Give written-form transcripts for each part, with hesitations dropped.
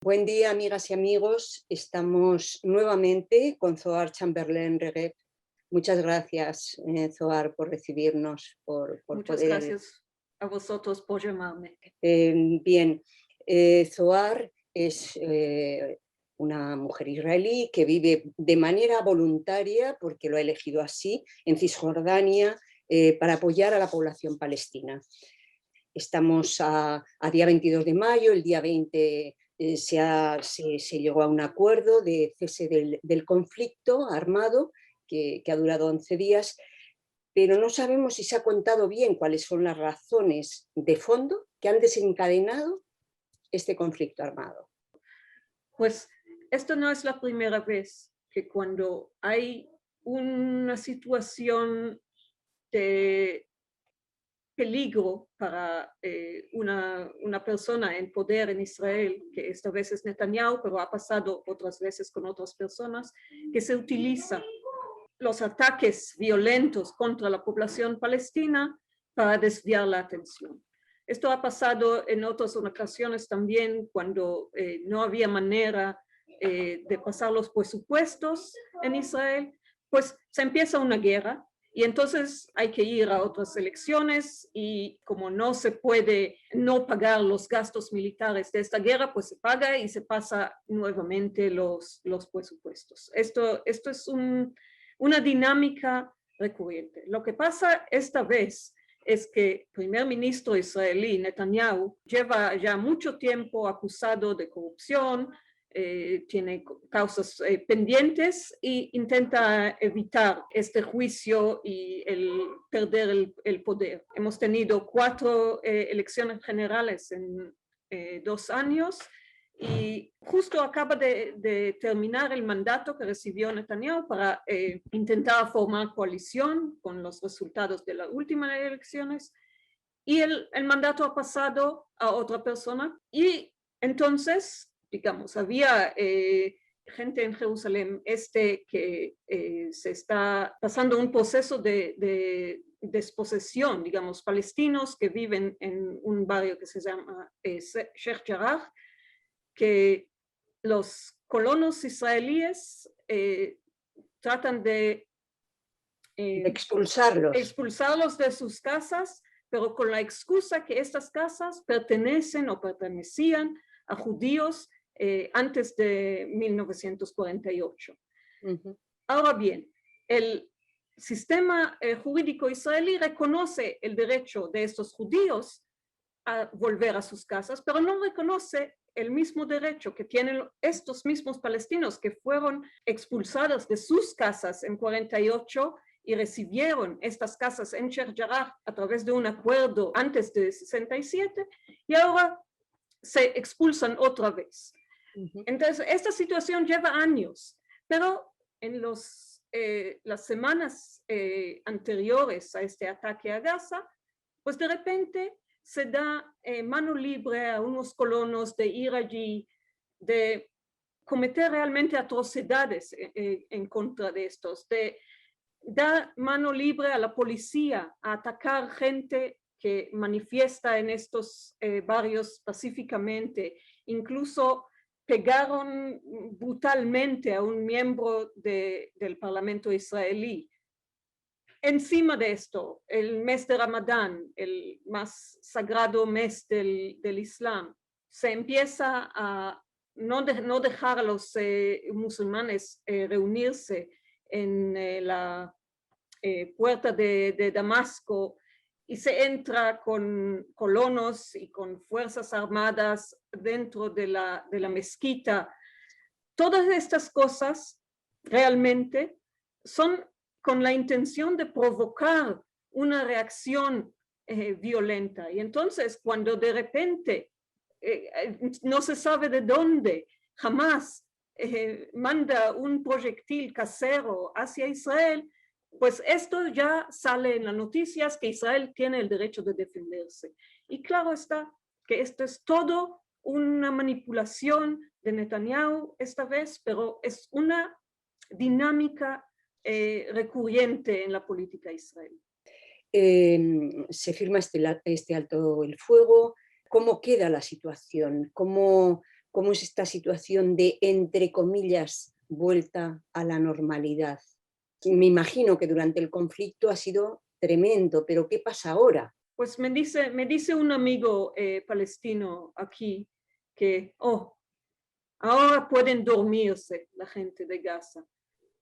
Buen día, amigas y amigos. Estamos nuevamente con Zohar Chamberlain-Regev. Muchas gracias, Zohar, por recibirnos, por Muchas poder... gracias a vosotros por llamarme. Bien, Zohar es una mujer israelí que vive de manera voluntaria, porque lo ha elegido así, en Cisjordania, para apoyar a la población palestina. Estamos a día 22 de mayo, el día 20 se llegó a un acuerdo de cese del conflicto armado que ha durado 11 días, pero no sabemos si se ha contado bien cuáles son las razones de fondo que han desencadenado este conflicto armado. Pues esto no es la primera vez que cuando hay una situación de peligro para una persona en poder en Israel, que esta vez es Netanyahu, pero ha pasado otras veces con otras personas, que se utiliza los ataques violentos contra la población palestina para desviar la atención. Esto ha pasado en otras ocasiones también cuando no había manera de pasar los presupuestos en Israel, pues se empieza una guerra y entonces hay que ir a otras elecciones y como no se puede no pagar los gastos militares de esta guerra, pues se paga y se pasa nuevamente los presupuestos. Esto es una dinámica recurrente. Lo que pasa esta vez es que el primer ministro israelí, Netanyahu, lleva ya mucho tiempo acusado de corrupción, tiene causas pendientes e intenta evitar este juicio y el perder el poder. Hemos tenido 4 elecciones generales en 2 años y justo acaba de terminar el mandato que recibió Netanyahu para intentar formar coalición con los resultados de las últimas elecciones y el mandato ha pasado a otra persona y entonces, digamos, había gente en Jerusalén Este que se está pasando un proceso de desposesión, digamos, palestinos que viven en un barrio que se llama Sheikh Jarrah, que los colonos israelíes tratan de expulsarlos de sus casas, pero con la excusa que estas casas pertenecen o pertenecían a judíos antes de 1948. Uh-huh. Ahora bien, el sistema jurídico israelí reconoce el derecho de estos judíos a volver a sus casas, pero no reconoce el mismo derecho que tienen estos mismos palestinos que fueron expulsados de sus casas en 48 y recibieron estas casas en Sheikh Jarrah a través de un acuerdo antes de 67 y ahora se expulsan otra vez. Uh-huh. Entonces, esta situación lleva años, pero en las semanas anteriores a este ataque a Gaza, pues de repente se da mano libre a unos colonos de ir allí, de cometer realmente atrocidades en contra de estos, de dar mano libre a la policía a atacar gente que manifiesta en estos barrios pacíficamente, incluso pegaron brutalmente a un miembro del Parlamento israelí. Encima de esto, el mes de Ramadán, el más sagrado mes del Islam, se empieza a no dejar a los musulmanes reunirse en la puerta de Damasco y se entra con colonos y con fuerzas armadas dentro de la mezquita. Todas estas cosas realmente son con la intención de provocar una reacción violenta. Y entonces, cuando de repente no se sabe de dónde, Hamas manda un proyectil casero hacia Israel, pues esto ya sale en las noticias que Israel tiene el derecho de defenderse. Y claro está que esto es todo una manipulación de Netanyahu esta vez, pero es una dinámica recurrente en la política israelí. Se firma este alto el fuego. ¿Cómo queda la situación? ¿Cómo cómo es esta situación de, entre comillas, vuelta a la normalidad. Me imagino que durante el conflicto ha sido tremendo, pero ¿qué pasa ahora? Pues me dice un amigo palestino aquí que, ahora pueden dormirse la gente de Gaza.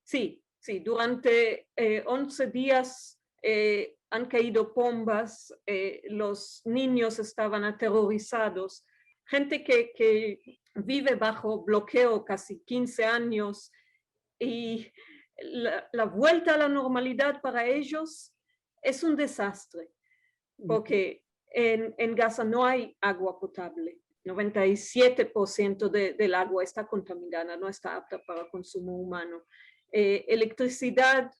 Sí, sí, durante 11 días han caído bombas, los niños estaban aterrorizados, gente que vive bajo bloqueo casi 15 años y la vuelta a la normalidad para ellos es un desastre, porque en Gaza no hay agua potable. 97% del agua está contaminada, no está apta para consumo humano. Electricidad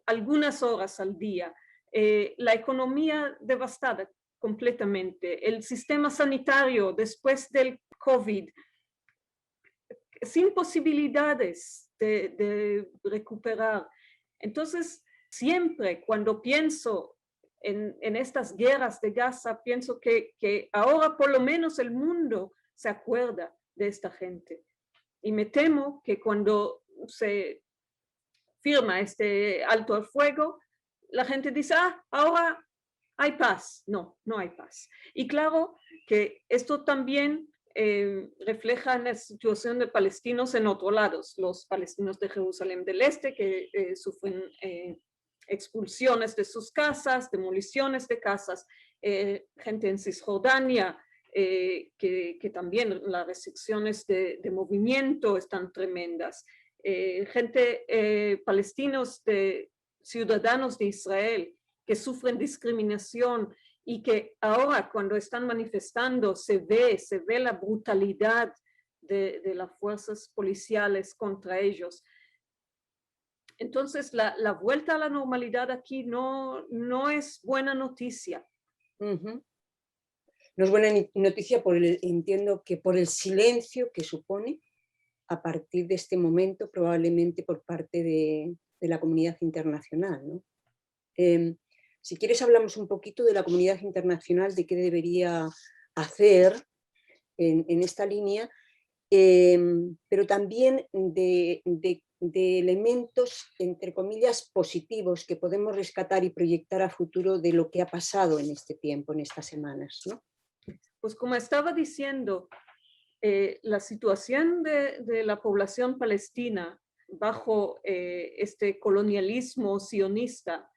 algunas horas al día. La economía devastada completamente. El sistema sanitario después del COVID, sin posibilidades de recuperar. Entonces, siempre cuando pienso en estas guerras de Gaza, pienso que ahora por lo menos el mundo se acuerda de esta gente. Y me temo que cuando se firma este alto al fuego, la gente dice, ahora hay paz. No, no hay paz. Y claro que esto también refleja la situación de palestinos en otros lados, los palestinos de Jerusalén del Este que sufren expulsiones de sus casas, demoliciones de casas, gente en Cisjordania, que también las restricciones de movimiento están tremendas, gente palestinos, ciudadanos de Israel que sufren discriminación y que ahora cuando están manifestando se ve la brutalidad de las fuerzas policiales contra ellos. Entonces la vuelta a la normalidad aquí no es buena noticia. No es buena noticia, entiendo que por el silencio que supone a partir de este momento, probablemente por parte de la comunidad internacional, ¿no? Si quieres hablamos un poquito de la comunidad internacional, de qué debería hacer en esta línea, pero también de elementos, entre comillas, positivos que podemos rescatar y proyectar a futuro de lo que ha pasado en este tiempo, en estas semanas, ¿no? Pues como estaba diciendo, la situación de la población palestina bajo este colonialismo sionista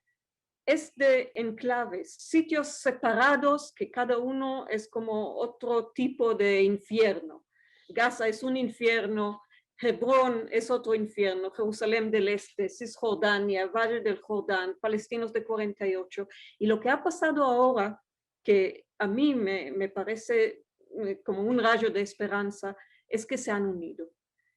es de enclaves, sitios separados que cada uno es como otro tipo de infierno. Gaza es un infierno, Hebrón es otro infierno, Jerusalén del Este, Cisjordania, Valle del Jordán, palestinos de 48. Y lo que ha pasado ahora, que a mí me parece como un rayo de esperanza, es que se han unido.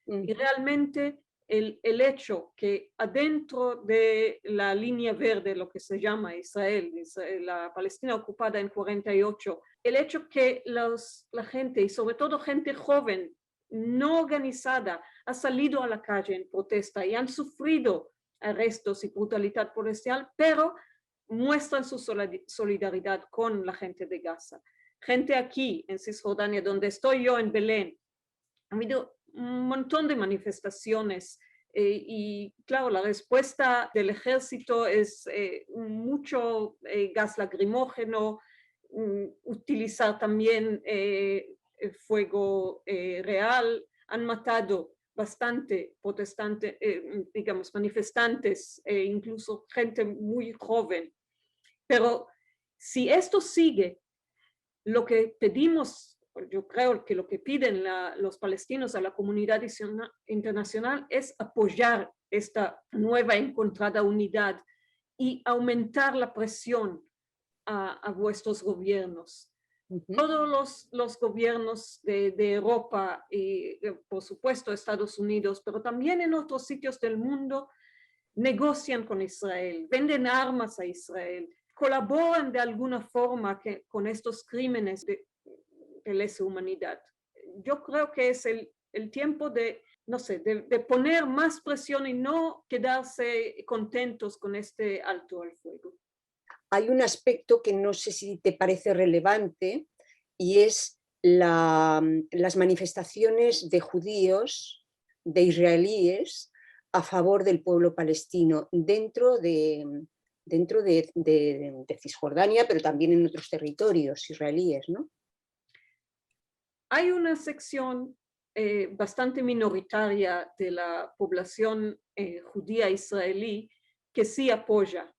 Y realmente el hecho que adentro de la línea verde, lo que se llama Israel, la Palestina ocupada en 48, el hecho que la gente, y sobre todo gente joven, no organizada, ha salido a la calle en protesta y han sufrido arrestos y brutalidad policial, pero muestran su solidaridad con la gente de Gaza. Gente aquí en Cisjordania, donde estoy yo en Belén, ha habido un montón de manifestaciones y claro, la respuesta del ejército es mucho gas lacrimógeno, utilizar también fuego real. Han matado bastante protestantes, digamos, manifestantes, incluso gente muy joven. Pero si esto sigue, lo que pedimos, yo creo que lo que piden los palestinos a la comunidad internacional es apoyar esta nueva encontrada unidad y aumentar la presión a vuestros gobiernos. Todos los gobiernos de Europa y por supuesto Estados Unidos, pero también en otros sitios del mundo, negocian con Israel, venden armas a Israel, colaboran de alguna forma con estos crímenes de lesa humanidad. Yo creo que es el tiempo de, no sé, de poner más presión y no quedarse contentos con este alto al fuego. Hay un aspecto que no sé si te parece relevante y es las manifestaciones de judíos, de israelíes, a favor del pueblo palestino dentro de Cisjordania, pero también en otros territorios israelíes, ¿no? Hay una sección bastante minoritaria de la población judía israelí que sí apoya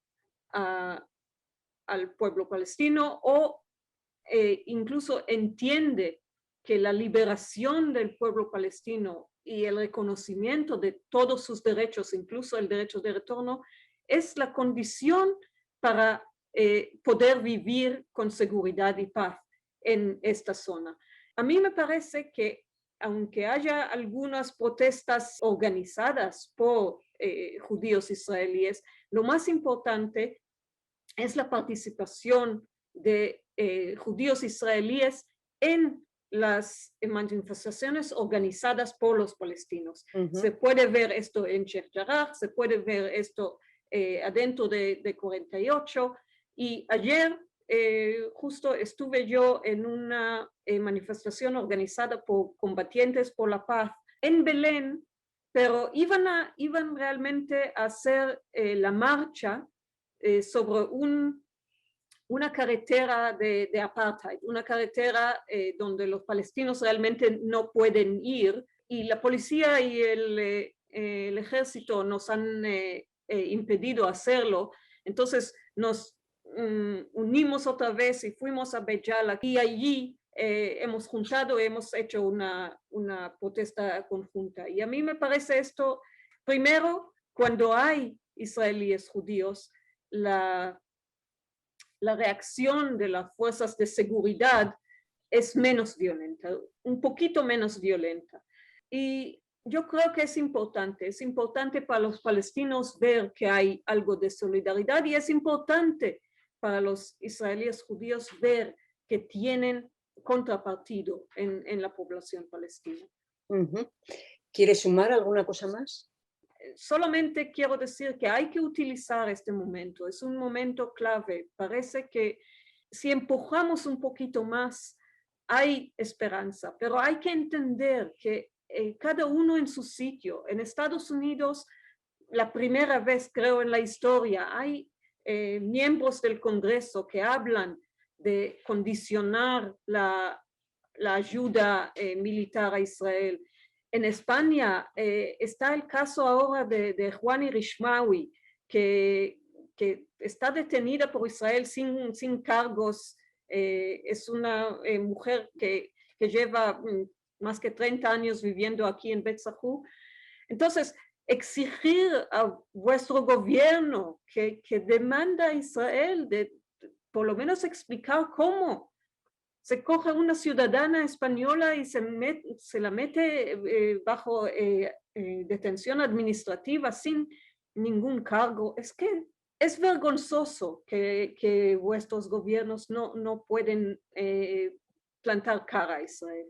al pueblo palestino o incluso entiende que la liberación del pueblo palestino y el reconocimiento de todos sus derechos, incluso el derecho de retorno, es la condición para poder vivir con seguridad y paz en esta zona. A mí me parece que aunque haya algunas protestas organizadas por judíos israelíes, lo más importante es la participación de judíos israelíes en las manifestaciones organizadas por los palestinos. Se puede ver esto en Sheikh Jarrah, se puede ver esto adentro de 48, y ayer justo estuve yo en una manifestación organizada por combatientes por la paz en Belén, pero iban realmente a hacer la marcha sobre una carretera de apartheid, una carretera donde los palestinos realmente no pueden ir, y la policía y el ejército nos han impedido hacerlo. Entonces nos unimos otra vez y fuimos a Beit Jala, y allí hemos juntado, hemos hecho una protesta conjunta. Y a mí me parece esto, primero, cuando hay israelíes judíos, la reacción de las fuerzas de seguridad es menos violenta, un poquito menos violenta. Y yo creo que es importante para los palestinos ver que hay algo de solidaridad, y es importante para los israelíes judíos ver que tienen contrapartido en la población palestina. ¿Quieres sumar alguna cosa más? Solamente quiero decir que hay que utilizar este momento, es un momento clave. Parece que si empujamos un poquito más, hay esperanza, pero hay que entender que cada uno en su sitio. En Estados Unidos, la primera vez, creo, en la historia, hay miembros del Congreso que hablan de condicionar la ayuda militar a Israel. En España está el caso ahora de Juan Irishmawi, que está detenida por Israel sin cargos. Es una mujer que lleva más que 30 años viviendo aquí en Betzahú. Entonces, exigir a vuestro gobierno que demanda a Israel de por lo menos explicar cómo se coge una ciudadana española y se la mete bajo detención administrativa sin ningún cargo. Es que es vergonzoso que vuestros gobiernos no pueden plantar cara a Israel.